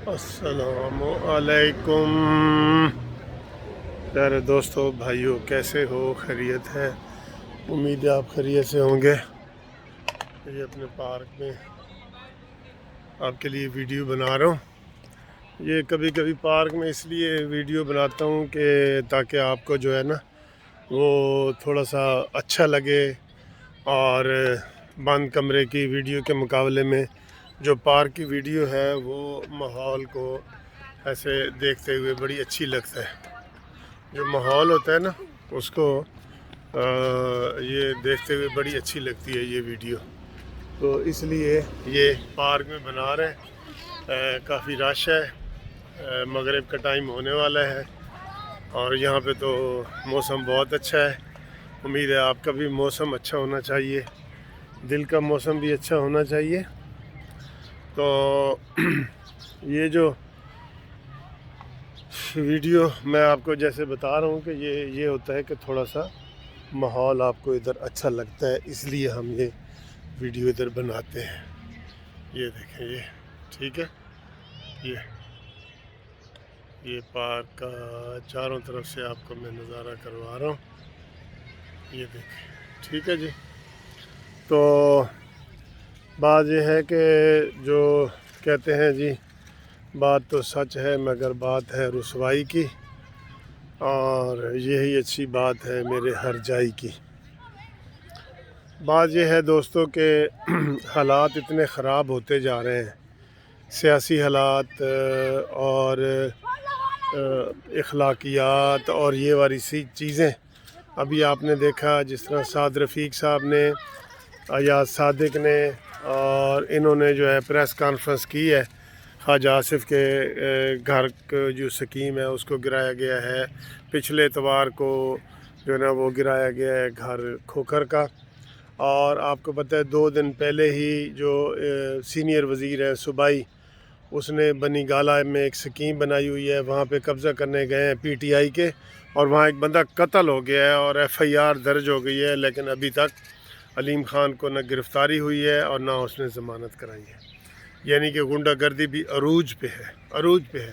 السلام علیکم پیارے دوستو بھائیوں، کیسے ہو؟ خیریت ہے؟ امید ہے آپ خیریت سے ہوں گے۔ یہ اپنے پارک میں آپ کے لیے ویڈیو بنا رہا ہوں۔ یہ کبھی کبھی پارک میں اس لیے ویڈیو بناتا ہوں کہ تاکہ آپ کو جو ہے نا وہ تھوڑا سا اچھا لگے، اور بند کمرے کی ویڈیو کے مقابلے میں جو پارک کی ویڈیو ہے وہ ماحول کو ایسے دیکھتے ہوئے بڑی اچھی لگتا ہے۔ جو ماحول ہوتا ہے نا اس کو یہ دیکھتے ہوئے بڑی اچھی لگتی ہے یہ ویڈیو، تو اس لیے یہ پارک میں بنا رہے ہیں۔ کافی رش ہے، مغرب کا ٹائم ہونے والا ہے، اور یہاں پہ تو موسم بہت اچھا ہے۔ امید ہے آپ کا بھی موسم اچھا ہونا چاہیے، دل کا موسم بھی اچھا ہونا چاہیے۔ تو یہ جو ویڈیو میں آپ کو جیسے بتا رہا ہوں کہ یہ ہوتا ہے کہ تھوڑا سا ماحول آپ کو ادھر اچھا لگتا ہے، اس لیے ہم یہ ویڈیو ادھر بناتے ہیں۔ یہ دیکھیں، یہ ٹھیک ہے، یہ پارک کا چاروں طرف سے آپ کو میں نظارہ کروا رہا ہوں۔ یہ دیکھیں، ٹھیک ہے جی۔ تو بات یہ ہے کہ جو کہتے ہیں جی، بات تو سچ ہے مگر بات ہے رسوائی کی، اور یہی اچھی بات ہے میرے ہر جائی کی۔ بات یہ ہے دوستو کہ حالات اتنے خراب ہوتے جا رہے ہیں، سیاسی حالات اور اخلاقیات اور یہ والی سی چیزیں۔ ابھی آپ نے دیکھا جس طرح سعد رفیق صاحب نے، ایاز صادق نے، اور انہوں نے جو ہے پریس کانفرنس کی ہے، خواجہ آصف کے گھر جو سکیم ہے اس کو گرایا گیا ہے۔ پچھلے اتوار کو جو ہے نا وہ گرایا گیا ہے گھر کھوکھر کا، اور آپ کو پتہ ہے 2 دن پہلے ہی جو سینئر وزیر ہے صوبائی، اس نے بنی گالہ میں ایک سکیم بنائی ہوئی ہے، وہاں پہ قبضہ کرنے گئے ہیں پی ٹی آئی کے، اور وہاں ایک بندہ قتل ہو گیا ہے اور ایف آئی آر درج ہو گئی ہے، لیکن ابھی تک علیم خان کو نہ گرفتاری ہوئی ہے اور نہ اس نے ضمانت کرائی ہے۔ یعنی کہ غنڈہ گردی بھی عروج پہ ہے،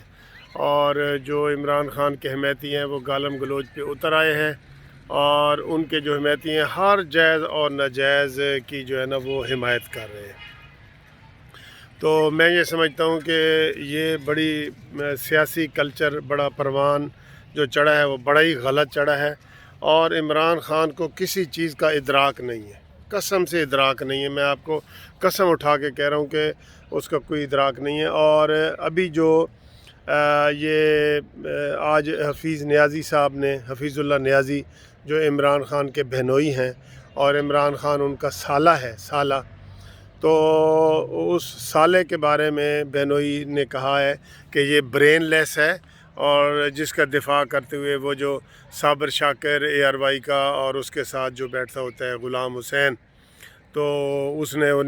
اور جو عمران خان کے حمایتی ہیں وہ گالم گلوچ پہ اتر آئے ہیں، اور ان کے جو حمایتی ہیں ہر جائز اور ناجائز کی جو ہے نا وہ حمایت کر رہے ہیں۔ تو میں یہ سمجھتا ہوں کہ یہ بڑی سیاسی کلچر بڑا پروان جو چڑھا ہے وہ بڑا ہی غلط چڑھا ہے، اور عمران خان کو کسی چیز کا ادراک نہیں ہے، قسم سے ادراک نہیں ہے۔ میں آپ کو قسم اٹھا کے کہہ رہا ہوں کہ اس کا کوئی ادراک نہیں ہے۔ اور ابھی جو یہ آج حفیظ نیازی صاحب نے، حفیظ اللہ نیازی جو عمران خان کے بہنوئی ہیں، اور عمران خان ان کا سالہ ہے، سالہ، تو اس سالے کے بارے میں بہنوئی نے کہا ہے کہ یہ برین لیس ہے، اور جس کا دفاع کرتے ہوئے وہ جو صابر شاکر اے آر وائی کا اور اس کے ساتھ جو بیٹھتا ہوتا ہے غلام حسین، تو اس نے وہ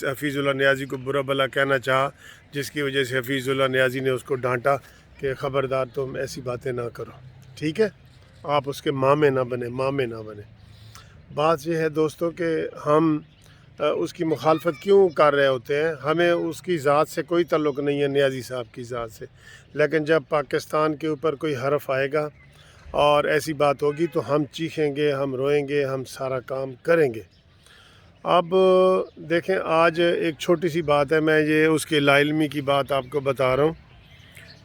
حفیظ اللہ نیازی کو برا بھلا کہنا چاہا، جس کی وجہ سے حفیظ اللہ نیازی نے اس کو ڈانٹا کہ خبردار تم ایسی باتیں نہ کرو، ٹھیک ہے، آپ اس کے مامے نہ بنے۔ بات یہ ہے دوستو کہ ہم اس کی مخالفت کیوں کر رہے ہوتے ہیں؟ ہمیں اس کی ذات سے کوئی تعلق نہیں ہے، نیازی صاحب کی ذات سے، لیکن جب پاکستان کے اوپر کوئی حرف آئے گا اور ایسی بات ہوگی تو ہم چیخیں گے، ہم روئیں گے، ہم سارا کام کریں گے۔ اب دیکھیں، آج ایک چھوٹی سی بات ہے، میں یہ اس کی لا علمی کی بات آپ کو بتا رہا ہوں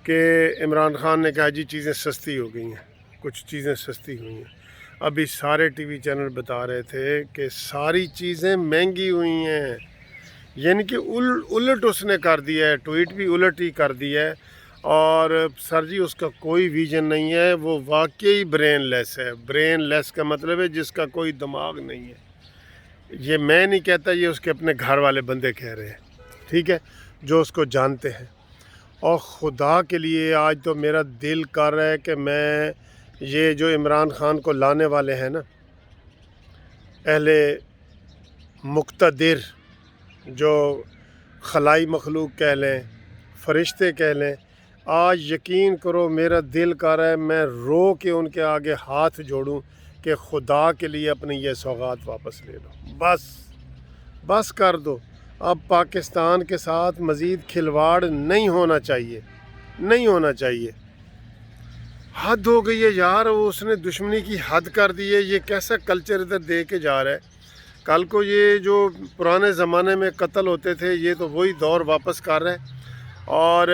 کہ عمران خان نے کہا جی چیزیں سستی ہو گئی ہیں، کچھ چیزیں سستی ہوئی ہیں۔ ابھی سارے ٹی وی چینل بتا رہے تھے کہ ساری چیزیں مہنگی ہوئی ہیں، یعنی کہ الٹ اس نے کر دیا ہے، ٹویٹ بھی الٹ ہی کر دیا ہے، اور سر جی اس کا کوئی ویژن نہیں ہے، وہ واقعی برین لیس ہے۔ برین لیس کا مطلب ہے جس کا کوئی دماغ نہیں ہے۔ یہ میں نہیں کہتا، یہ اس کے اپنے گھر والے بندے کہہ رہے ہیں، ٹھیک ہے، جو اس کو جانتے ہیں۔ اور خدا کے لیے آج تو میرا دل کر رہا ہے کہ میں یہ جو عمران خان کو لانے والے ہیں نا، اہل مقتدر، جو خلائی مخلوق کہہ لیں، فرشتے کہہ لیں، آج یقین کرو میرا دل کر رہا ہے میں رو کے ان کے آگے ہاتھ جوڑوں کہ خدا کے لیے اپنی یہ سوغات واپس لے لو، بس کر دو، اب پاکستان کے ساتھ مزید کھلواڑ نہیں ہونا چاہیے، نہیں ہونا چاہیے۔ حد ہو گئی ہے یار، اس نے دشمنی کی حد کر دی ہے۔ یہ کیسا کلچر ادھر دے کے جا رہا ہے۔ کل کو یہ جو پرانے زمانے میں قتل ہوتے تھے، یہ تو وہی دور واپس کر رہا ہے۔ اور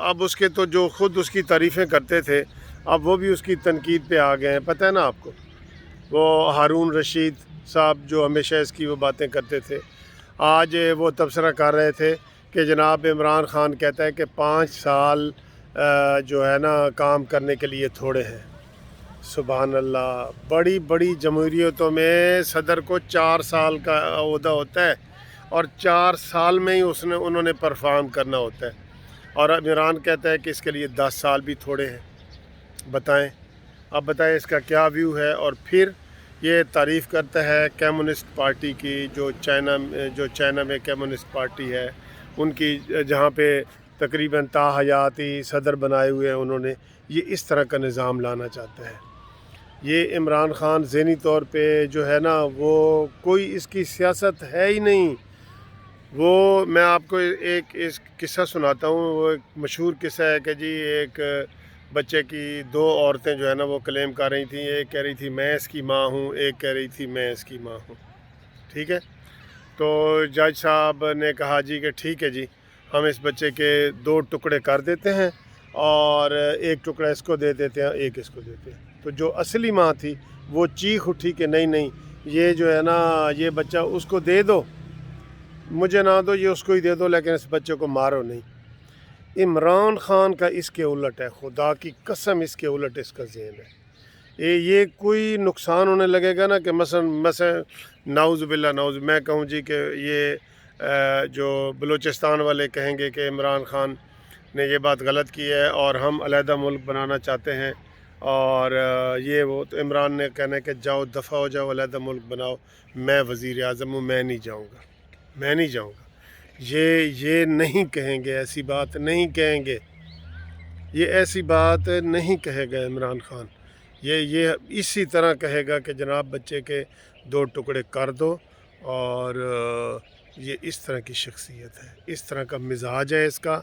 اب اس کے تو جو خود اس کی تعریفیں کرتے تھے، اب وہ بھی اس کی تنقید پہ آ گئے ہیں۔ پتہ ہے نا آپ کو، وہ ہارون رشید صاحب جو ہمیشہ اس کی وہ باتیں کرتے تھے، آج وہ تبصرہ کر رہے تھے کہ جناب عمران خان کہتا ہے کہ 5 سال جو ہے نا کام کرنے کے لیے تھوڑے ہیں۔ سبحان اللہ، بڑی بڑی جمہوریتوں میں صدر کو 4 سال کا عہدہ ہوتا ہے، اور 4 سال میں ہی انہوں نے پرفارم کرنا ہوتا ہے، اور عمران کہتا ہے کہ اس کے لیے 10 سال بھی تھوڑے ہیں۔ بتائیں، اب بتائیں اس کا کیا ویو ہے۔ اور پھر یہ تعریف کرتا ہے کمیونسٹ پارٹی کی، جو چائنا میں کمیونسٹ پارٹی ہے ان کی، جہاں پہ تقریباً تا حیاتی صدر بنائے ہوئے ہیں انہوں نے۔ یہ اس طرح کا نظام لانا چاہتا ہے۔ یہ عمران خان ذہنی طور پہ جو ہے نا، وہ کوئی اس کی سیاست ہے ہی نہیں۔ وہ میں آپ کو ایک قصہ سناتا ہوں۔ وہ ایک مشہور قصہ ہے کہ جی ایک بچے کی 2 عورتیں جو ہے نا وہ کلیم کر رہی تھیں۔ ایک کہہ رہی تھی میں اس کی ماں ہوں، ایک کہہ رہی تھی میں اس کی ماں ہوں، ٹھیک ہے۔ تو جج صاحب نے کہا جی کہ ٹھیک ہے جی، ہم اس بچے کے 2 ٹکڑے کر دیتے ہیں، اور ایک ٹکڑا اس کو دے دیتے ہیں، ایک اس کو دیتے ہیں۔ تو جو اصلی ماں تھی وہ چیخ اٹھی کہ نہیں نہیں، یہ جو ہے نا یہ بچہ اس کو دے دو، مجھے نہ دو، یہ اس کو ہی دے دو، لیکن اس بچے کو مارو نہیں۔ عمران خان کا اس کے الٹ ہے، خدا کی قسم اس کے الٹ اس کا ذہن ہے۔ یہ کوئی نقصان ہونے لگے گا نا کہ مثلا نعوذ باللہ نعوذ، میں کہوں جی کہ یہ جو بلوچستان والے کہیں گے کہ عمران خان نے یہ بات غلط کی ہے اور ہم علیحدہ ملک بنانا چاہتے ہیں، اور یہ وہ، تو عمران نے کہنا ہے کہ جاؤ دفع ہو جاؤ، علیحدہ ملک بناؤ، میں وزیر اعظم ہوں، میں نہیں جاؤں گا، میں نہیں جاؤں گا۔ یہ نہیں کہیں گے، ایسی بات نہیں کہیں گے، یہ ایسی بات نہیں کہے گا عمران خان۔ یہ اسی طرح کہے گا کہ جناب بچے کے 2 ٹکڑے کر دو، اور یہ اس طرح کی شخصیت ہے، اس طرح کا مزاج ہے اس کا۔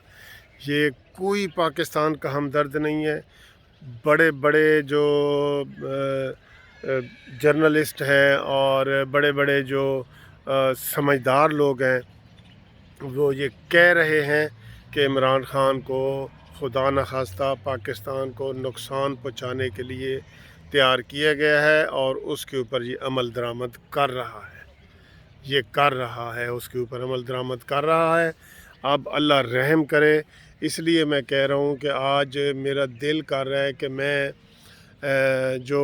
یہ کوئی پاکستان کا ہمدرد نہیں ہے۔ بڑے بڑے جو جرنلسٹ ہیں اور بڑے بڑے جو سمجھدار لوگ ہیں، وہ یہ کہہ رہے ہیں کہ عمران خان کو خدا نخواستہ پاکستان کو نقصان پہنچانے کے لیے تیار کیا گیا ہے، اور اس کے اوپر یہ عمل درآمد کر رہا ہے، یہ کر رہا ہے، اس کے اوپر عمل درآمد کر رہا ہے۔ اب اللہ رحم کرے۔ اس لیے میں کہہ رہا ہوں کہ آج میرا دل کر رہا ہے کہ میں جو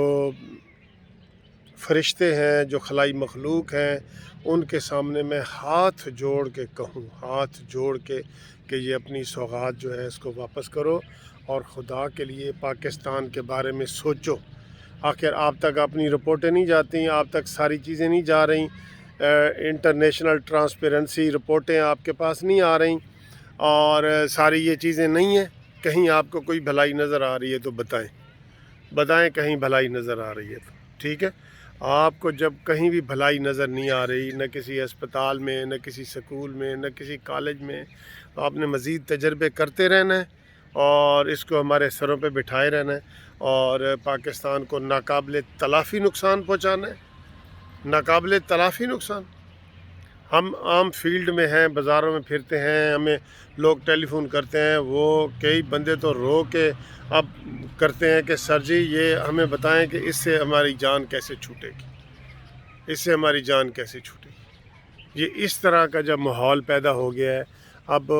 فرشتے ہیں، جو خلائی مخلوق ہیں، ان کے سامنے میں ہاتھ جوڑ کے کہوں، ہاتھ جوڑ کے کہ یہ اپنی سوغات جو ہے اس کو واپس کرو، اور خدا کے لیے پاکستان کے بارے میں سوچو۔ آخر آپ تک اپنی رپورٹیں نہیں جاتی، آپ تک ساری چیزیں نہیں جا رہی، انٹرنیشنل ٹرانسپیرنسی رپورٹیں آپ کے پاس نہیں آ رہی، اور ساری یہ چیزیں نہیں ہیں۔ کہیں آپ کو کوئی بھلائی نظر آ رہی ہے تو بتائیں کہیں بھلائی نظر آ رہی ہے تو ٹھیک ہے۔ آپ کو جب کہیں بھی بھلائی نظر نہیں آ رہی، نہ کسی اسپتال میں، نہ کسی سکول میں، نہ کسی کالج میں، آپ نے مزید تجربے کرتے رہنا ہے، اور اس کو ہمارے سروں پہ بٹھائے رہنا ہے، اور پاکستان کو ناقابل تلافی نقصان پہنچانا ہے، ناقابل تلافی نقصان۔ ہم عام فیلڈ میں ہیں، بازاروں میں پھرتے ہیں، ہمیں لوگ ٹیلی فون کرتے ہیں، وہ کئی بندے تو رو کے اب کرتے ہیں کہ سر جی یہ ہمیں بتائیں کہ اس سے ہماری جان کیسے چھوٹے گی، اس سے ہماری جان کیسے چھوٹے گی۔ یہ اس طرح کا جب ماحول پیدا ہو گیا ہے، اب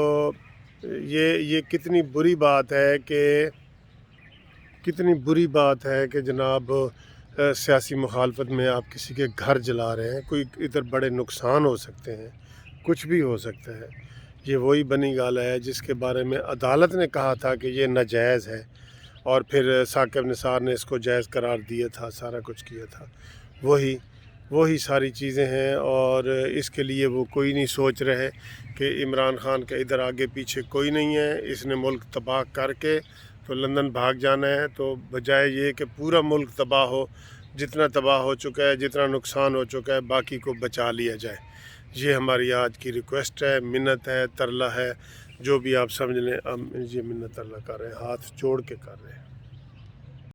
یہ کتنی بری بات ہے کہ جناب سیاسی مخالفت میں آپ کسی کے گھر جلا رہے ہیں۔ کوئی ادھر بڑے نقصان ہو سکتے ہیں، کچھ بھی ہو سکتا ہے۔ یہ وہی بنی گالا ہے جس کے بارے میں عدالت نے کہا تھا کہ یہ ناجائز ہے، اور پھر ثاقب نثار نے اس کو جائز قرار دیا تھا، سارا کچھ کیا تھا۔ وہی ساری چیزیں ہیں، اور اس کے لیے وہ کوئی نہیں سوچ رہے کہ عمران خان کا ادھر آگے پیچھے کوئی نہیں ہے۔ اس نے ملک تباہ کر کے تو لندن بھاگ جانا ہے، تو بجائے یہ کہ پورا ملک تباہ ہو، جتنا تباہ ہو چکا ہے، جتنا نقصان ہو چکا ہے، باقی کو بچا لیا جائے، یہ ہماری آج کی ریکویسٹ ہے، منت ہے، ترلا ہے، جو بھی آپ سمجھ لیں، ہم یہ منت ترلا کر رہے ہیں، ہاتھ جوڑ کے کر رہے ہیں۔